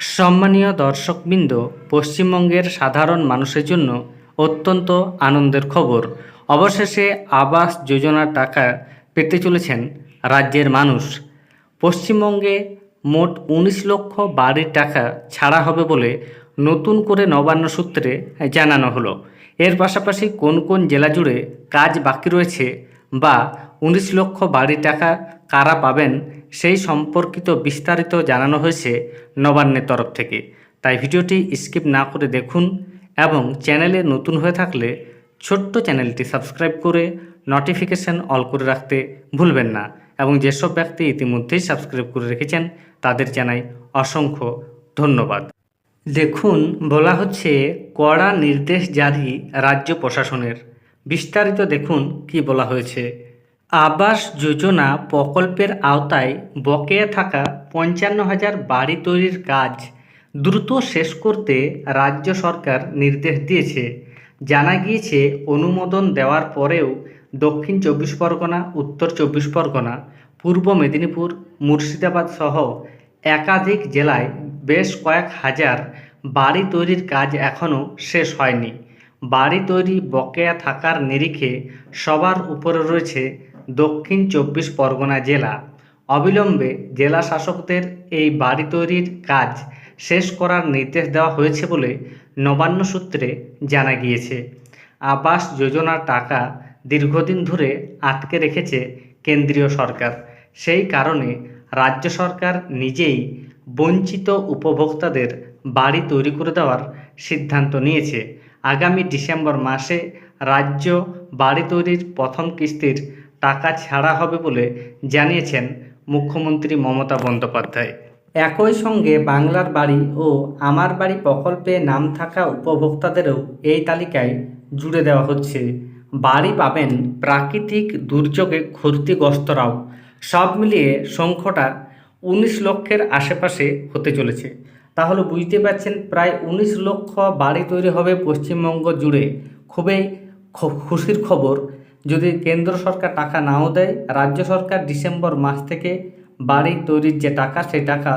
সম্মানীয় দর্শকবৃন্দ, পশ্চিমবঙ্গের সাধারণ মানুষের জন্য অত্যন্ত আনন্দের খবর। অবশেষে আবাস যোজনার টাকা পেতে চলেছেন রাজ্যের মানুষ। পশ্চিমবঙ্গে মোট ১৯ লক্ষ বাড়ির টাকা ছাড়া হবে বলে নতুন করে নবান্ন সূত্রে জানানো হলো। এর পাশাপাশি কোন কোন জেলা জুড়ে কাজ বাকি রয়েছে বা ১৯ লক্ষ বাড়ির টাকা কারা পাবেন সেই সম্পর্কিত বিস্তারিত জানানো হয়েছে নবান্নের তরফ থেকে। তাই ভিডিওটি স্কিপ না করে দেখুন এবং চ্যানেলে নতুন হয়ে থাকলে ছোট্ট চ্যানেলটি সাবস্ক্রাইব করে নোটিফিকেশান অল করে রাখতে ভুলবেন না। এবং যেসব ব্যক্তি ইতিমধ্যেই সাবস্ক্রাইব করে রেখেছেন তাদের জানাই অসংখ্য ধন্যবাদ। দেখুন, বলা হচ্ছে কড়া নির্দেশ জারি রাজ্য প্রশাসনের। বিস্তারিত দেখুন কি বলা হয়েছে। আবাস যোজনা প্রকল্পের আওতায় বকেয়া থাকা ৫৫,০০০ বাড়ি তৈরির কাজ দ্রুত শেষ করতে রাজ্য সরকার নির্দেশ দিয়েছে। জানা গিয়েছে, অনুমোদন দেওয়ার পরেও দক্ষিণ ২৪ পরগনা, উত্তর ২৪ পরগনা, পূর্ব মেদিনীপুর, মুর্শিদাবাদ সহ একাধিক জেলায় বেশ কয়েক হাজার বাড়ি তৈরির কাজ এখনও শেষ হয়নি। বাড়ি তৈরি বকেয়া থাকার নিরিখে সবার উপরে রয়েছে দক্ষিণ ২৪ পরগনা জেলা। অবিলম্বে জেলা শাসকদের এই বাড়ি তৈরির কাজ শেষ করার নির্দেশ দেওয়া হয়েছে বলে নবান্ন সূত্রে জানা গিয়েছে। আবাস যোজনার টাকা দীর্ঘদিন ধরে আটকে রেখেছে কেন্দ্রীয় সরকার। সেই কারণে রাজ্য সরকার নিজেই বঞ্চিত উপভোক্তাদের বাড়ি তৈরি করে দেওয়ার সিদ্ধান্ত নিয়েছে। আগামী ডিসেম্বর মাসে রাজ্য বাড়ি তৈরির প্রথম কিস্তির টাকা ছাড়া হবে বলে জানিয়েছেন মুখ্যমন্ত্রী মমতা বন্দ্যোপাধ্যায়। একই সঙ্গে বাংলার বাড়ি ও আমার বাড়ি প্রকল্পে নাম থাকা উপভোক্তাদেরও এই তালিকায় জুড়ে দেওয়া হচ্ছে। বাড়ি পাবেন প্রাকৃতিক দুর্যোগে ক্ষতিগ্রস্তরাও। সব মিলিয়ে সংখ্যাটা ১৯ লক্ষের আশেপাশে হতে চলেছে। তাহলে বুঝতে পারছেন, প্রায় ১৯ লক্ষ বাড়ি তৈরি হবে পশ্চিমবঙ্গ জুড়ে। খুবই খুশির খবর। যদি কেন্দ্র সরকার টাকা নাও দেয়, রাজ্য সরকার ডিসেম্বর মাস থেকে বাড়ি তৈরির যে টাকা সেই টাকা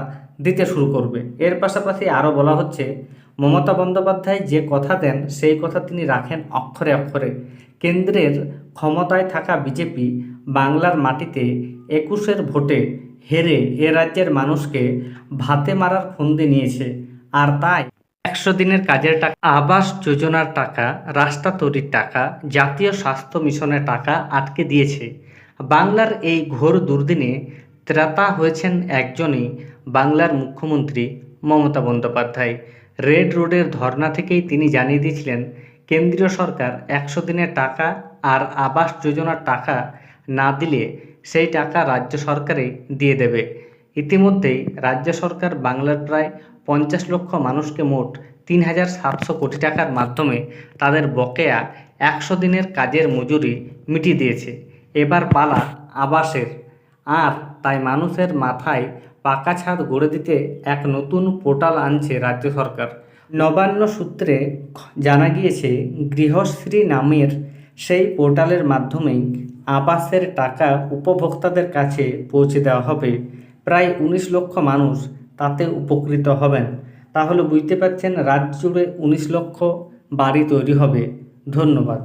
দিতে শুরু করবে। এর পাশাপাশি আরও বলা হচ্ছে, মমতা বন্দ্যোপাধ্যায় যে কথা দেন সেই কথা তিনি রাখেন অক্ষরে অক্ষরে। কেন্দ্রের ক্ষমতায় থাকা বিজেপি বাংলার মাটিতে ২১-এর ভোটে হেরে এ রাজ্যের মানুষকে ভাতে মারার ফন্দি নিয়েছে। আর তাই ১০০ দিনের কাজের টাকা, আবাস যোজনার টাকা, রাস্তা তৈরির টাকা, জাতীয় স্বাস্থ্য মিশনের টাকা আটকে দিয়েছে। বাংলার এই ঘোর দুর্দিনে ত্রাতা হয়েছেন একজনই, বাংলার মুখ্যমন্ত্রী মমতা বন্দ্যোপাধ্যায়। রেড রোডের ধর্না থেকেই তিনি জানিয়ে দিয়েছিলেন, কেন্দ্রীয় সরকার ১০০ দিনের টাকা আর আবাস যোজনার টাকা না দিলে সেই টাকা রাজ্য সরকারই দিয়ে দেবে। ইতিমধ্যেই রাজ্য সরকার বাংলার প্রায় ৫০ লক্ষ মানুষকে মোট ৩,৭০০ কোটি টাকার মাধ্যমে তাদের বকেয়া ১০০ দিনের কাজের মজুরি মিটিয়ে দিয়েছে। এবার পালা আবাসের। আর তাই মানুষের মাথায় পাকা ছাদ গড়ে দিতে এক নতুন পোর্টাল আনছে রাজ্য সরকার। নবান্ন সূত্রে জানা গিয়েছে, গৃহশ্রী নামের সেই পোর্টালের মাধ্যমেই আবাসের টাকা উপভোক্তাদের কাছে পৌঁছে দেওয়া হবে। প্রায় ১৯ লক্ষ মানুষ তাতে উপকৃত হবেন। তাহলে বুঝতে পারছেন, রাজ্য জুড়ে ১৯ লক্ষ বাড়ি তৈরি হবে। ধন্যবাদ।